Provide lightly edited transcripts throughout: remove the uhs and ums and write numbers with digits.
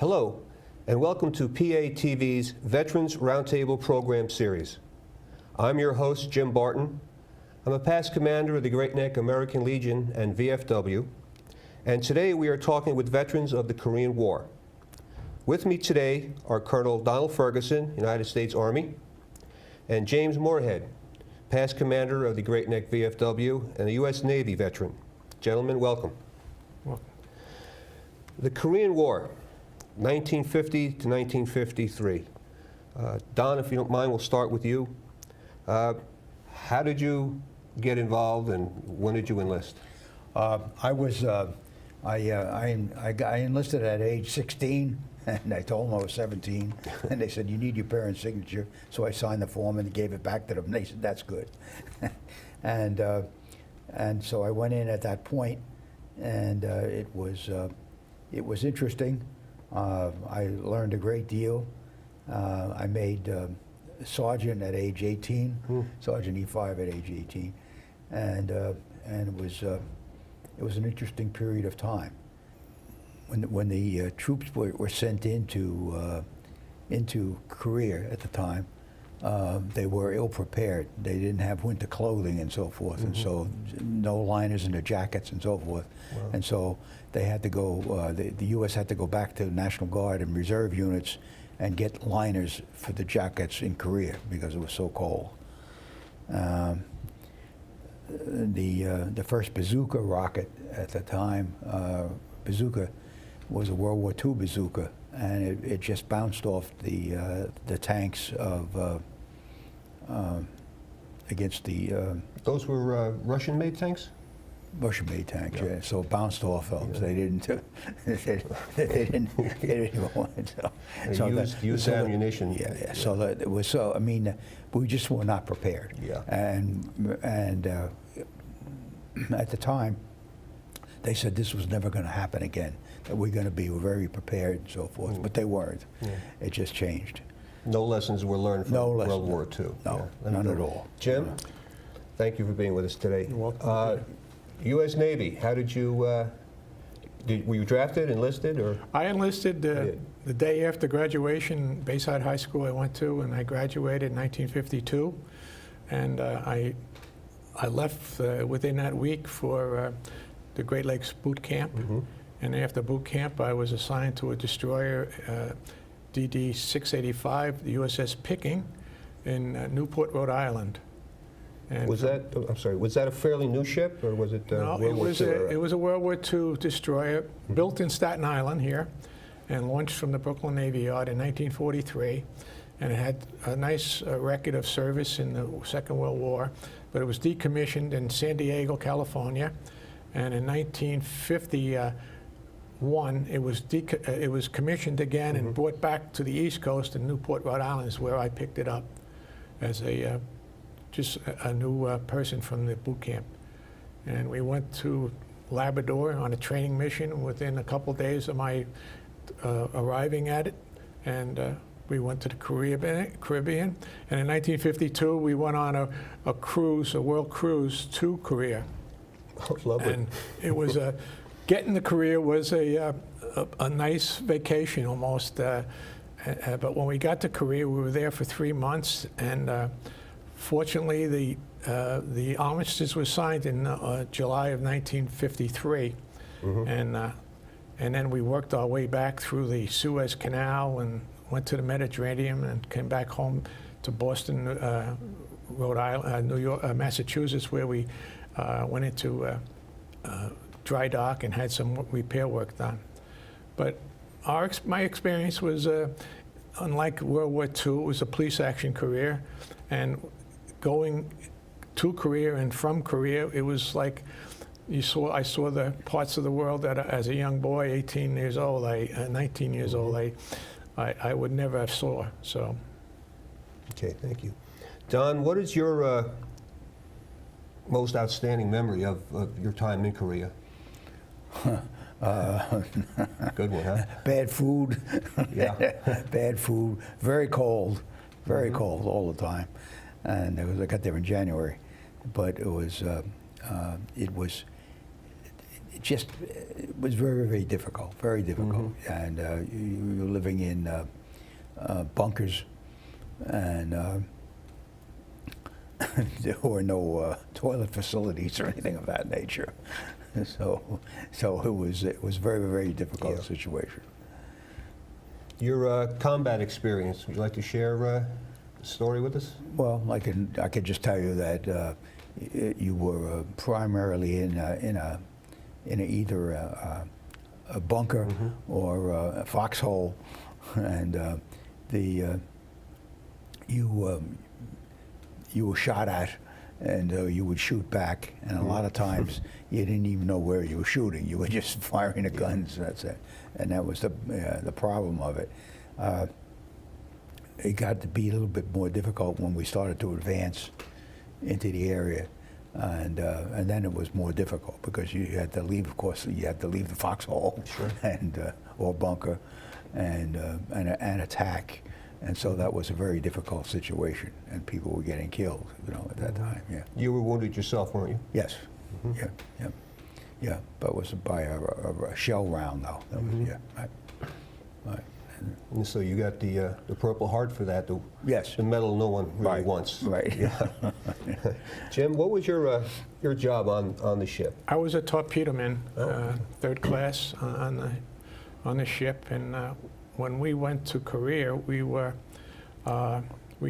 Hello, and welcome to PATV's Veterans Roundtable program series. I'm your host, Jim Barton. I'm a past commander of the Great Neck American Legion and VFW, and today we are talking with veterans of the Korean War. With me today are Colonel Donald Ferguson, United States Army, and James Moorhead, past commander of the Great Neck VFW and a U.S. Navy veteran. Gentlemen, welcome. Welcome. The Korean War, 1950 to 1953. Don, if you don't mind, we'll start with you. How did you get involved, and when did you enlist? I enlisted at age 16, and I told them I was 17, and they said, "You need your parents' signature." So I signed the form and gave it back to them, and they said, "That's good." and so I went in at that point, and it was interesting. I learned a great deal. I made sergeant at age 18, Sergeant E5 at age 18, and it was an interesting period of time. When the troops were sent into Korea at the time, they were ill prepared. They didn't have winter clothing and so forth, and so no liners in their jackets and so forth. Wow. And so they had to go. The U.S. had to go back to National Guard and reserve units and get liners for the jackets in Korea because it was so cold. The first bazooka rocket at the time, bazooka, was a World War II bazooka, and it just bounced off the tanks of against the Those were Russian-made tanks? Russian-made tanks, Yeah. yeah. So it bounced off of them. So they didn't. They didn't even want it. Used ammunition. Yeah. So that it was. So I mean, we just were not prepared. Yeah. And at the time, they said this was never going to happen again. That we're going to be very prepared and so forth. But they weren't. Yeah. It just changed. No lessons were learned from World War II. No, Yeah. none at all. Jim, thank you for being with us today. You're welcome. U.S. Navy, how did you, were you drafted, enlisted, or? I enlisted the day after graduation, Bayside High School I went to, and I graduated in 1952. And I left within that week for the Great Lakes boot camp. And after boot camp, I was assigned to a destroyer, DD 685, the USS Picking, in Newport, Rhode Island. And Was that, I'm sorry, was that a fairly new ship, or was it no, World War II? It was a World War II destroyer built in Staten Island here and launched from the Brooklyn Navy Yard in 1943. And it had a nice record of service in the Second World War, but it was decommissioned in San Diego, California. And in 1951, it was commissioned again and brought back to the East Coast, in Newport, Rhode Island, is where I picked it up as just a new person from the boot camp. And we went to Labrador on a training mission within a couple days of my arriving at it. And we went to the Caribbean. And in 1952, we went on a cruise, a world cruise to Korea. Oh, lovely. And it was getting to Korea was a nice vacation almost. But when we got to Korea, we were there for 3 months, and fortunately, the armistice was signed in July of 1953, and then we worked our way back through the Suez Canal and went to the Mediterranean and came back home to Boston, Rhode Island, New York, Massachusetts, where we went into dry dock and had some repair work done. But my experience was, unlike World War II, it was a police action career, and going to Korea and from Korea, it was like I saw the parts of the world that as a young boy, 18 years old, 19 years old, I would never have saw. So. Okay, thank you. Don, what is your most outstanding memory of your time in Korea? Good one, huh? Bad food. Yeah. Bad food. Very cold. Very cold all the time. And I got there in January, but it was it was very, very difficult, very difficult. And you were living in bunkers, and there were no toilet facilities or anything of that nature. So it was a very, very difficult situation. Your combat experience, would you like to share a story with us? Well, I could just tell you that you were primarily in either a bunker or a foxhole, and you were shot at, and you would shoot back, and a lot of times you didn't even know where you were shooting. You were just firing the guns. That's it, and that was the problem of it. It got to be a little bit more difficult when we started to advance into the area, and then it was more difficult because you had to leave. Of course, you had to leave the foxhole, and or bunker, and attack. And so that was a very difficult situation, and people were getting killed, at that time. Yeah. You were wounded yourself, weren't you? Yes. Yeah. But it was by a shell round, though. That was, right. And so you got the Purple Heart for that. Yes. The medal no one really wants. Right. Yeah. Jim, what was your job on the ship? I was a torpedo man, third class on the ship, and when we went to Korea, we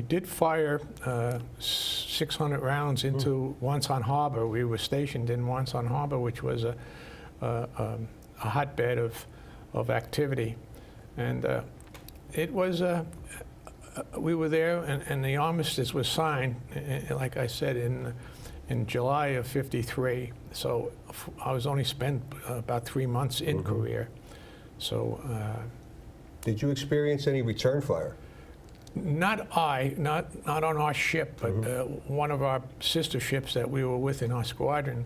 did fire 600 rounds into Wonsan Harbor. We were stationed in Wonsan Harbor, which was a hotbed of activity, and it was we were there, and the armistice was signed, like I said, in July of '53. So I was only spent about 3 months in Korea. So. Did you experience any return fire? Not on our ship, but one of our sister ships that we were with in our squadron,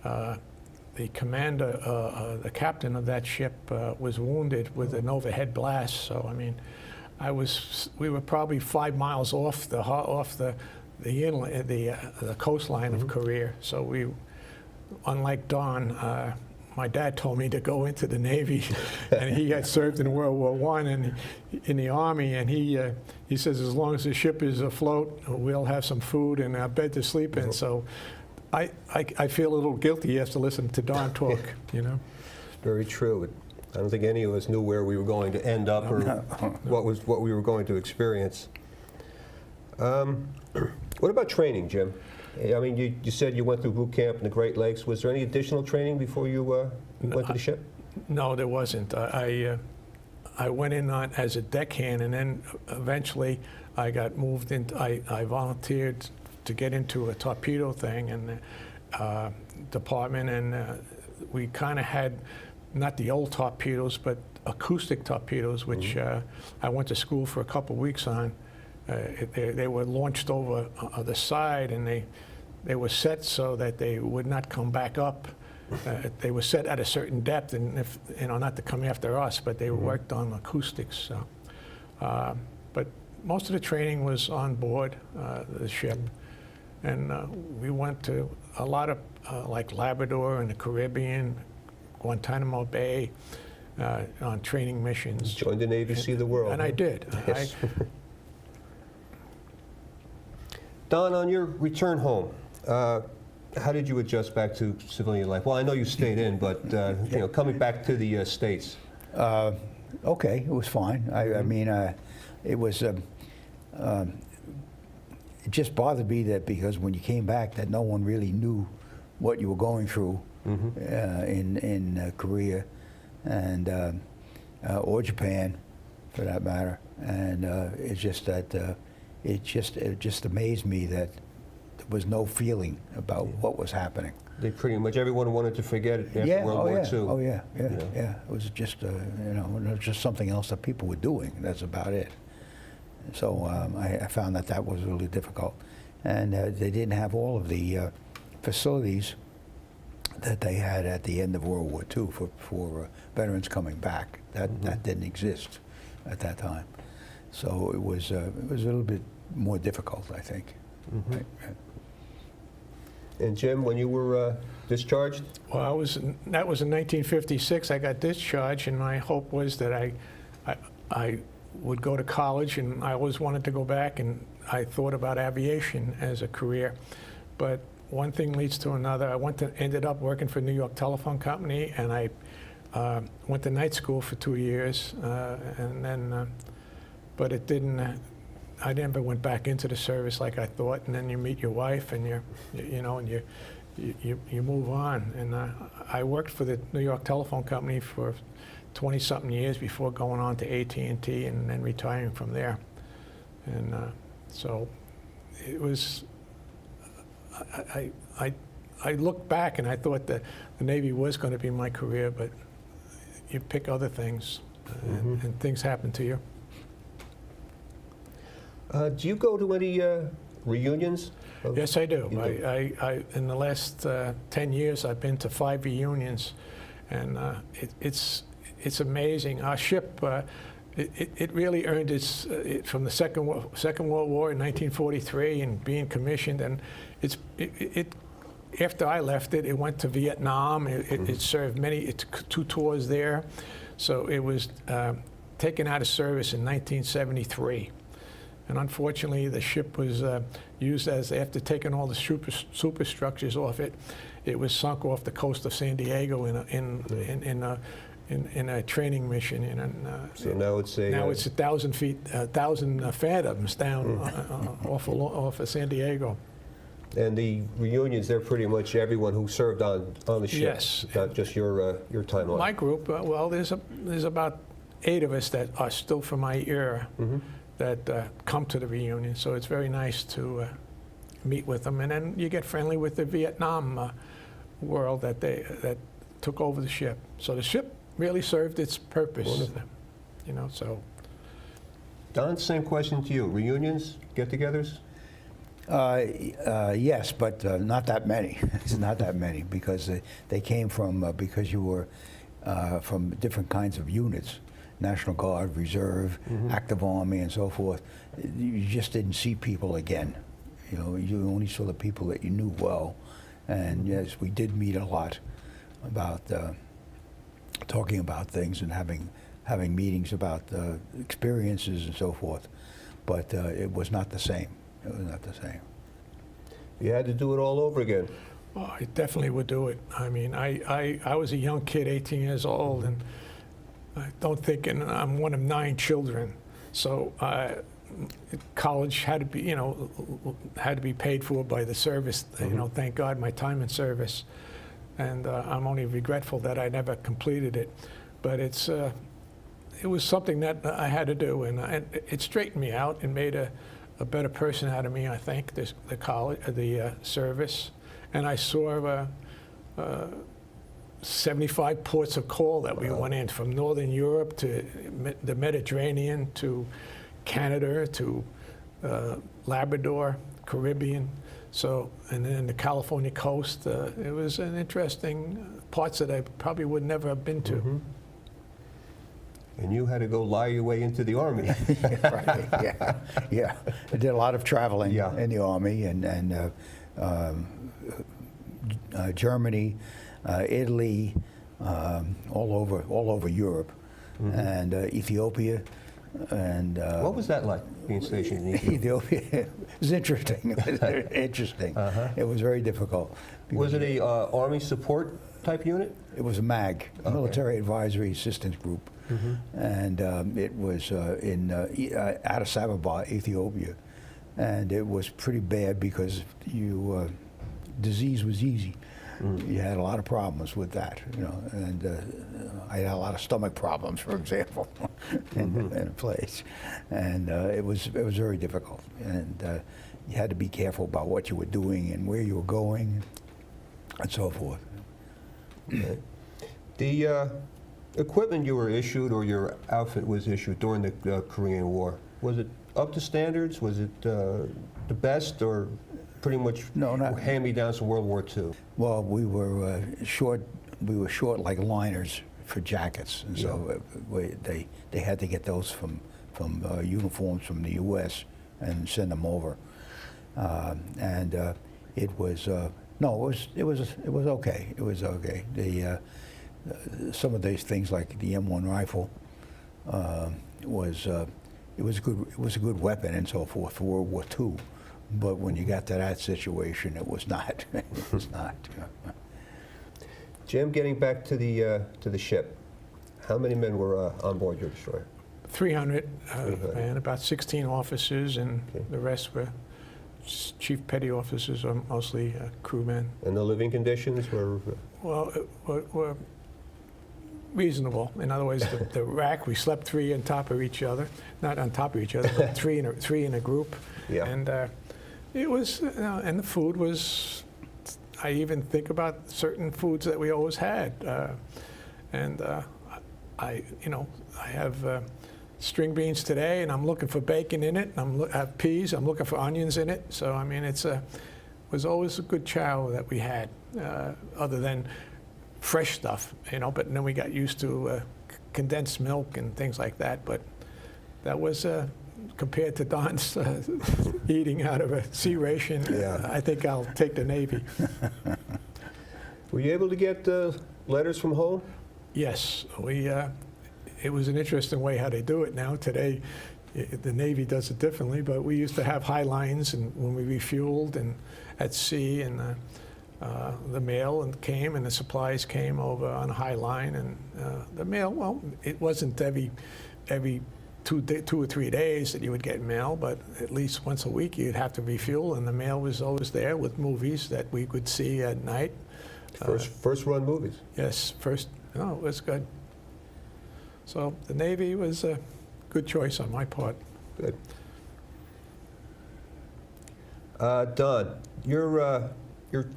the commander, the captain of that ship was wounded with an overhead blast. So I mean, we were probably 5 miles off the inlet, the coastline of Korea. So we, unlike Don, my dad told me to go into the Navy, and he had served in World War I and in the Army, and he says as long as the ship is afloat, we'll have some food and a bed to sleep in. So I feel a little guilty after listening to Don talk, Very true. I don't think any of us knew where we were going to end up or what we were going to experience. What about training, Jim? I mean, you said you went through boot camp in the Great Lakes. Was there any additional training before you went to the ship? No, there wasn't. I went in as a deckhand, and then eventually I got moved into. I volunteered to get into a torpedo thing and department, and we kind of had not the old torpedoes, but acoustic torpedoes, which I went to school for a couple of weeks on. They were launched over the side, and they were set so that they would not come back up. They were set at a certain depth, and if not to come after us, but they worked on acoustics. So, but most of the training was on board the ship, and we went to a lot of like Labrador and the Caribbean, Guantanamo Bay, on training missions. Joined the Navy, see the world. And I did. Yes. Don, on your return home, how did you adjust back to civilian life? Well, I know you stayed in, but coming back to the States. Okay, it was fine. I mean, it was. It just bothered me that because when you came back, that no one really knew what you were going through in Korea, and or Japan, for that matter. And it's just that. It just amazed me that there was no feeling about what was happening. They pretty much everyone wanted to forget it after World War II. Oh yeah. It was just it was just something else that people were doing. That's about it. So I found that was really difficult, and they didn't have all of the facilities that they had at the end of World War II for veterans coming back. That didn't exist at that time. So it was a little bit more difficult, I think. Right. And Jim, when you were discharged? Well, that was in 1956. I got discharged, and my hope was that I would go to college, and I always wanted to go back, and I thought about aviation as a career. But one thing leads to another. Ended up working for New York Telephone Company, and I went to night school for 2 years, and then, but it didn't. I never went back into the service like I thought. And then you meet your wife, and you move on. And I worked for the New York Telephone Company for 20-something years before going on to AT&T and then retiring from there. And so it was. I look back and I thought that the Navy was going to be my career, but you pick other things, and things happen to you. Do you go to any reunions? Yes, I do. You do? I in the last 10 years, I've been to 5 reunions, and it's amazing. Our ship, it really earned its from the Second World War in 1943 and being commissioned, and after I left it went to Vietnam. It served it took 2 tours there, so it was taken out of service in 1973. And unfortunately, the ship was used as, after taking all the superstructures off it, it was sunk off the coast of San Diego in a training mission. So now it's a... Now it's 1,000 feet, 1,000 fathoms down off of San Diego. And the reunions, they're pretty much everyone who served on the ship. Yes. Not just your timeline. My group, well, there's about 8 of us that are still from my era. That come to the reunion, so it's very nice to meet with them, and then you get friendly with the Vietnam world that took over the ship. So the ship really served its purpose. Wonderful. So. Don, same question to you. Reunions, get-togethers? Yes, but not that many. It's not that many because they came from because you were from different kinds of units. National Guard, Reserve, Active Army, and so forth. You just didn't see people again. You only saw the people that you knew well. And yes, we did meet a lot about talking about things and having meetings about experiences and so forth. But it was not the same. It was not the same. You had to do it all over again. Oh, I definitely would do it. I mean, I was a young kid, 18 years old, and I don't think, and I'm one of 9 children, so college had to be paid for by the service. Thank God, my time in service, and I'm only regretful that I never completed it. But it was something that I had to do, and it straightened me out and made a better person out of me. I think the service, and I saw. 75 ports of call that we went in, from Northern Europe to the Mediterranean to Canada to Labrador, Caribbean. So, and then the California coast. It was an interesting parts that I probably would never have been to. And you had to go lie your way into the Army. Right. Yeah. I did a lot of traveling in the Army and Germany. Italy, all over Europe, and Ethiopia, and what was that like, being stationed in Ethiopia? Ethiopia? It was interesting. Interesting. It was very difficult. Was it a Army support type unit? It was a MAG, Military Advisory Assistance Group, and it was in Addis Ababa, Ethiopia, and it was pretty bad because disease was easy. You had a lot of problems with that, and I had a lot of stomach problems, for example, in a place, and it was very difficult, and you had to be careful about what you were doing and where you were going, and so forth. Okay. The equipment you were issued, or your outfit was issued during the Korean War, was it up to standards? Was it the best, or pretty much hand-me-downs from World War II? Well, we were short like liners for jackets, and so they had to get those from uniforms from the U.S. and send them over, and it was No, it was okay. It was okay. Some of these things like the M1 rifle was a good weapon and so forth for World War II. But when you got to that situation, it was not. It was not. Jim, getting back to the ship, how many men were on board your destroyer? 300, and about 16 officers, and Okay. the rest were chief petty officers, or mostly crewmen. And the living conditions were? Well, were reasonable. In other words, the rack, we slept three on top of each other, not on top of each other, but three in a group. Yeah. And it was, and the food was. I even think about certain foods that we always had, I have string beans today, and I'm looking for bacon in it. I have peas. I'm looking for onions in it. So I mean, was always a good chow that we had, other than fresh stuff, But then we got used to condensed milk and things like that. But that was compared to Don's eating out of a sea ration. Yeah. I think I'll take the Navy. Were you able to get letters from home? Yes, it was an interesting way how they do it now. Today, the Navy does it differently, but we used to have high lines and when we refueled and at sea, and the mail came and the supplies came over on a high line, and the mail, well, it wasn't every 2 or 3 days that you would get mail, but at least once a week you'd have to refuel, and the mail was always there with movies that we could see at night. First run movies. Yes, it was good. So the Navy was a good choice on my part. Good. Don, your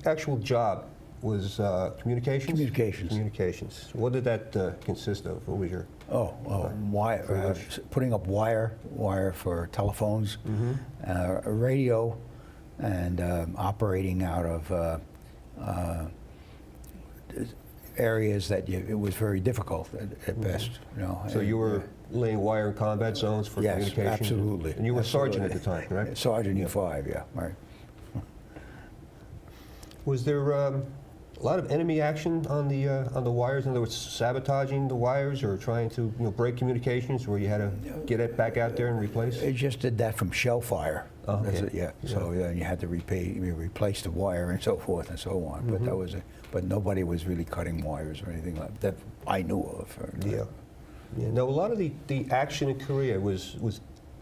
actual job was communications? Communications. Communications. What did that consist of? What was your? Wire, putting up wire for telephones, radio, and operating out of areas that it was very difficult at best. So you were laying wire in combat zones for Yes, communication? absolutely. And you were sergeant at Absolutely. the time, correct? Sergeant E5, yeah, right. Was there a lot of enemy action on the wires? In other words, sabotaging the wires or trying to break communications, where you had to get it back out there and replace? It just did that from shell fire. Oh, okay. That's it, yeah. So you had to replace the wire and so forth and so on. But that was but nobody was really cutting wires or anything like that I knew of. Yeah. Now, a lot of the action in Korea was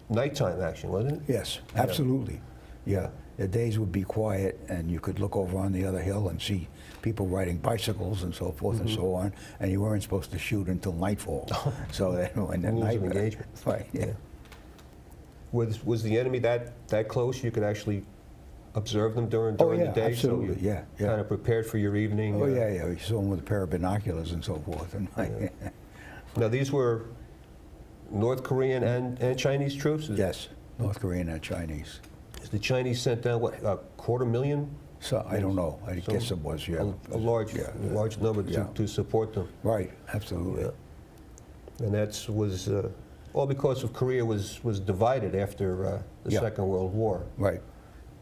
nighttime action, wasn't it? Yes, absolutely. Yeah. The days would be quiet, and you could look over on the other hill and see people riding bicycles and so forth and so on, and you weren't supposed to shoot until nightfall. So that when the Rules night of engagement. Right, yeah. Was the enemy that close? You could actually observe them during Oh, yeah, the day? absolutely, So you yeah. kind of prepared for your evening? Oh, yeah. You saw them with a pair of binoculars and so forth. And Now, these were North Korean and Chinese troops? Yes, North Korean and Chinese. The Chinese sent down, what, 250,000? So I don't know. I So guess it was, yeah. A large number Yeah. to support them. Right, absolutely. Yeah. And that was all because of Korea was divided after the Yeah. Second World War. Right.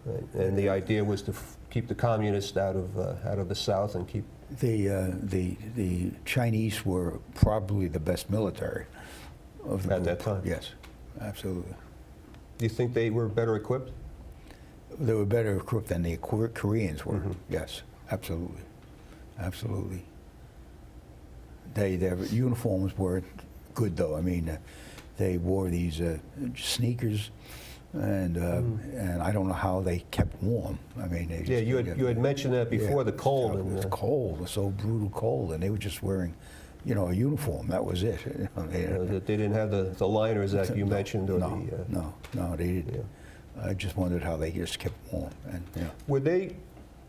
Right? And the idea was to keep the communists out of the South and keep. The Chinese were probably the best military of the At that group. time. Yes, absolutely. Do you think they were better equipped? They were better equipped than the Koreans were. Yes, absolutely, absolutely. Their uniforms were good, though. I mean, they wore these sneakers, and I don't know how they kept warm. I mean, they just, you had mentioned that before, the cold. It was cold. It was so brutal cold, and they were just wearing, a uniform. That was it. That they didn't have the liners that you mentioned, or No, they didn't. Yeah. I just wondered how they just kept warm. And Were they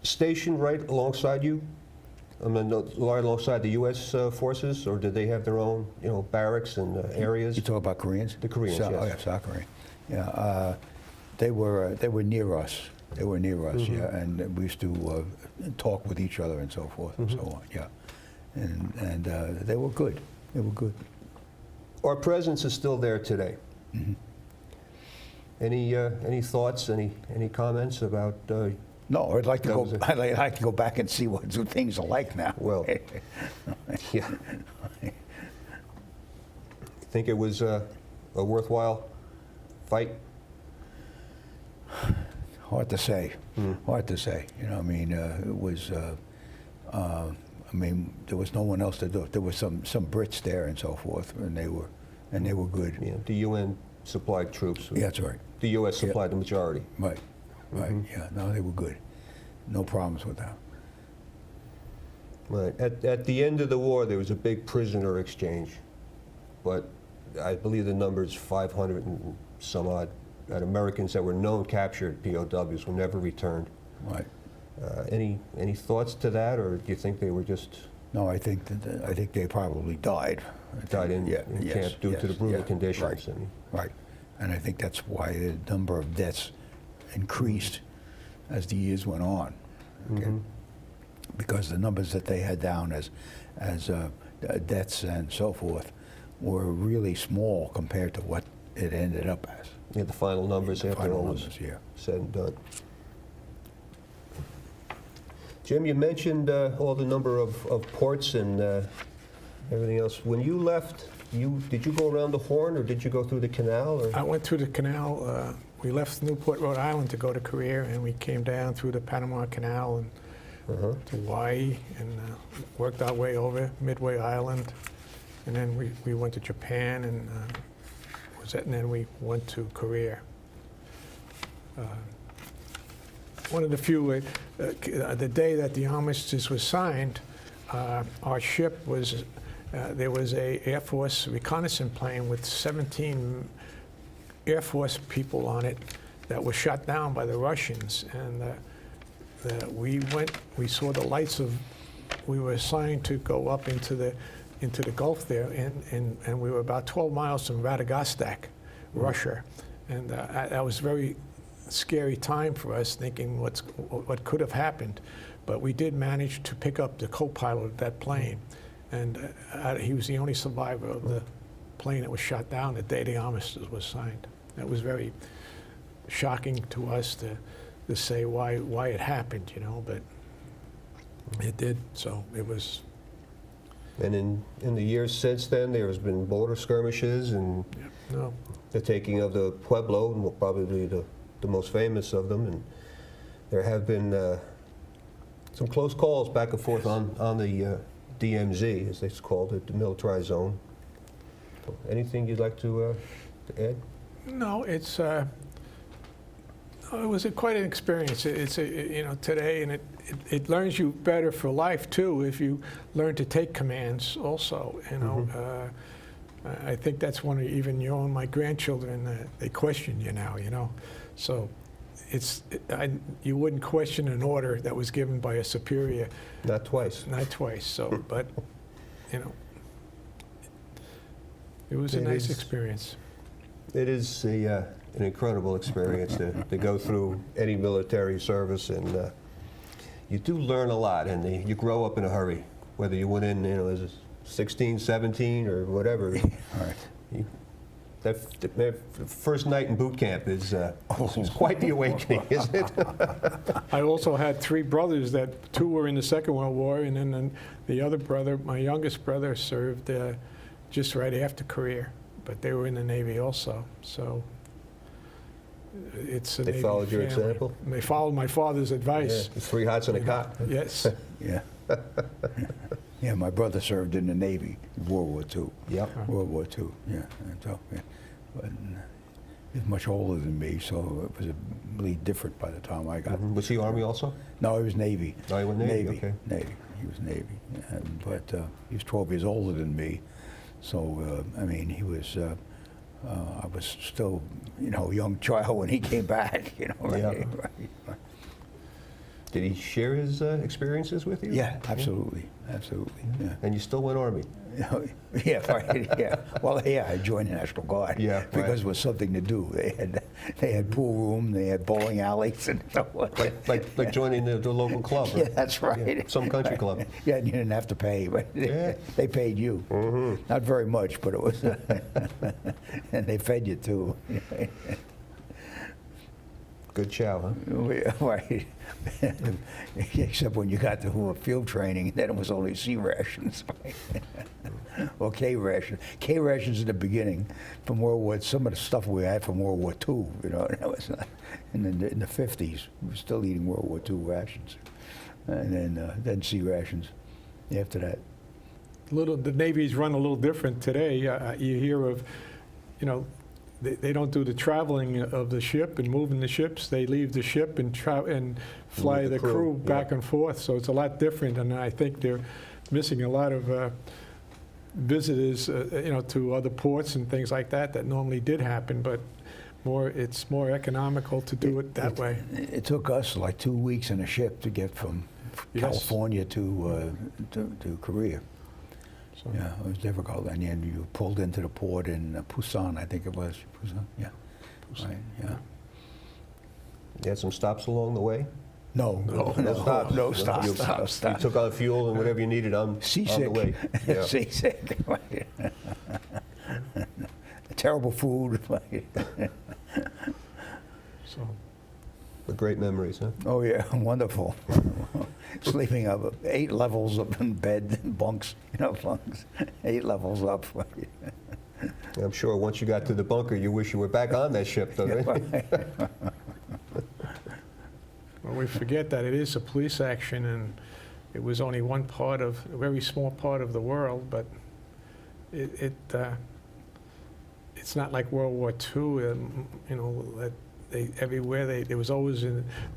stationed right alongside you? I mean, right alongside the U.S. Forces, or did they have their own, barracks and areas? You talk about Koreans? The Koreans, yes. Oh yeah, South Korea. Yeah, they were near us. They were near us, yeah, and we used to talk with each other and so forth and so on. Yeah, and they were good. They were good. Our presence is still there today. Any thoughts? Any comments about No, I'd like to That go. was it. I'd like to go back and see what things are like now. Well, yeah. Think it was a worthwhile fight? Hard to say. Hard to say. You know, I mean, it was. I mean, there was no one else to do it. There was some Brits there and so forth, and they were good. Yeah, the UN supplied troops. Yeah, that's right. The U.S. supplied the majority. Right. Right. Yeah. No, they were good. No problems with that. Right. At the end of the war, there was a big prisoner exchange, but I believe the number is 500 and some odd Americans that were known captured POWs were never returned. Right. Any thoughts to that, or do you think they were just No, I think they probably died. died in yes, camp due to the brutal yeah, conditions? Right. And, Right. And I think that's why the number of deaths increased as the years went on. Okay? Because the numbers that they had down as deaths and so forth were really small compared to what it ended up as. yeah, the final numbers after Final all was numbers, yeah. said and done. Jim, you mentioned all the number of ports and everything else. When you left, did you go around the Horn, or did you go through the canal? Or? I went through the canal. We left Newport, Rhode Island to go to Korea, and we came down through the Panama Canal and to Hawaii, and worked our way over Midway Island. And then we went to Japan, and then we went to Korea. One of the few, the day that the armistice was signed, our ship was, there was a Air Force reconnaissance plane with 17 Air Force people on it that was shot down by the Russians. And we saw the lights of, we were assigned to go up into the Gulf there, and we were about 12 miles from Radagostok, Russia. And that was very scary time for us, thinking what could have happened. But we did manage to pick up the co-pilot of that plane, and he was the only survivor of the plane that was shot down the day the armistice was signed. That was very shocking to us to say why it happened, you know, but it did. So it was. And in the years since then, there has been border skirmishes and the taking of the Pueblo, and probably the most famous of them. And there have been some close calls back and forth on the DMZ, as it's called, the demilitarized zone. Anything you'd like to add? No, it was quite an experience. It's you know, today, and it learns you better for life too if you learn to take commands also. You know, I think that's one of even my grandchildren. They question you now. You know, so you wouldn't question an order that was given by a superior. Not twice. Not twice. So, but you know, it was a nice experience. It is an incredible experience to go through any military service, and you do learn a lot, and you grow up in a hurry, whether you went in, you know, as 16, 17, or whatever. Right. That first night in boot camp is quite the awakening, isn't it? I also had three brothers that two were in the Second World War, and then the other brother, my youngest brother, served just right after Korea, but they were in the Navy also. So it's a They Navy followed your family. example? They followed my father's advice. Yeah, 3 hots and a cot. Yes. Yeah. Yeah, my brother served in the Navy, World War II. Yep. World War II, yeah. And so, yeah. But he's much older than me, so it was a really different by the time I got. Was he Army also? No, he was Navy. Oh, he went Navy, okay. Navy. He was Navy. But he was 12 years older than me. So, I mean, he was, I was still, you know, a young child when he came back, you know. Right? Yeah. Right. Did he share his experiences with you? Yeah, absolutely. Absolutely, yeah. And you still went Army? Yeah, right. Yeah. Well, yeah, I joined the National Guard. Yeah, because right. it was something to do. They had pool room, they had bowling alleys, and so on. Like joining the local club. Right? Yeah, that's right. Yeah, some country club. Yeah, and you didn't have to pay, but Yeah. they paid you. Not very much, but it was, and they fed you too. Good chow, huh? Right. Except when you got to field training, then it was only C rations. Or K rations. K rations in the beginning from World War, some of the stuff we had from World War II, you know, that was in the 50s. We were still eating World War II rations. And then C rations after that. The Navy's run a little different today. You hear of, you know, they don't do the traveling of the ship and moving the ships. They leave the ship and fly Move the the crew crew, back yeah. and forth. So it's a lot different, and I think they're missing a lot of visitors, you know, to other ports and things like that normally did happen. But it's more economical to do it that way. It took us like 2 weeks in a ship to get from Yes. California to Korea. So, Yeah, it was difficult. And then you pulled into the port in Busan, I think it was. Busan, yeah. Right, yeah. You had some stops along the way? No, No stops. no stops. You, No you stops. took on fuel and whatever you needed on the Seasick. way. Yeah. Seasick. Terrible food. so. But great memories, huh? Oh yeah, wonderful. Sleeping up 8 levels up in bed, bunks, you know, bunks, 8 levels up. I'm sure once you got to the bunker, you wish you were back on that ship, though, right? Well, we forget that it is a police action, and it was only one part of a very small part of the world, but it's not like World War II. You know, that it was always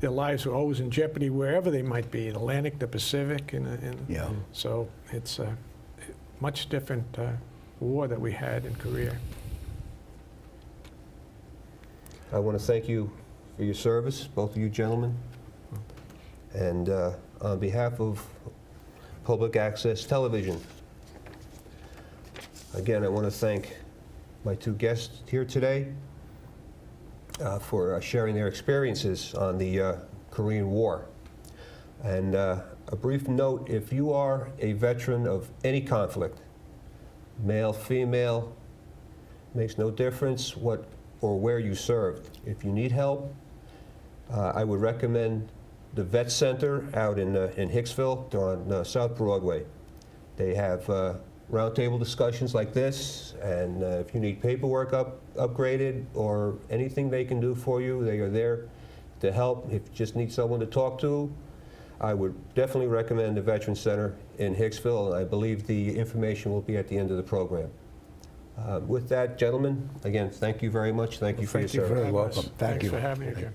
their lives were always in jeopardy wherever they might be, the Atlantic, the Pacific, and Yeah. so it's a much different war that we had in Korea. I want to thank you for your service, both of you gentlemen. And on behalf of Public Access Television, again, I want to thank my 2 guests here today for sharing their experiences on the Korean War. And a brief note, if you are a veteran of any conflict, male, female, makes no difference what or where you served. If you need help, I would recommend the Vet Center out in Hicksville. They're on South Broadway. They have roundtable discussions like this, and if you need paperwork upgraded or anything they can do for you, they are there to help. If you just need someone to talk to, I would definitely recommend the Veterans Center in Hicksville, and I believe the information will be at the end of the program. With that, gentlemen, again, thank you very much. Thank you for your Thank you service. very welcome. Thank Thanks you. for having me again.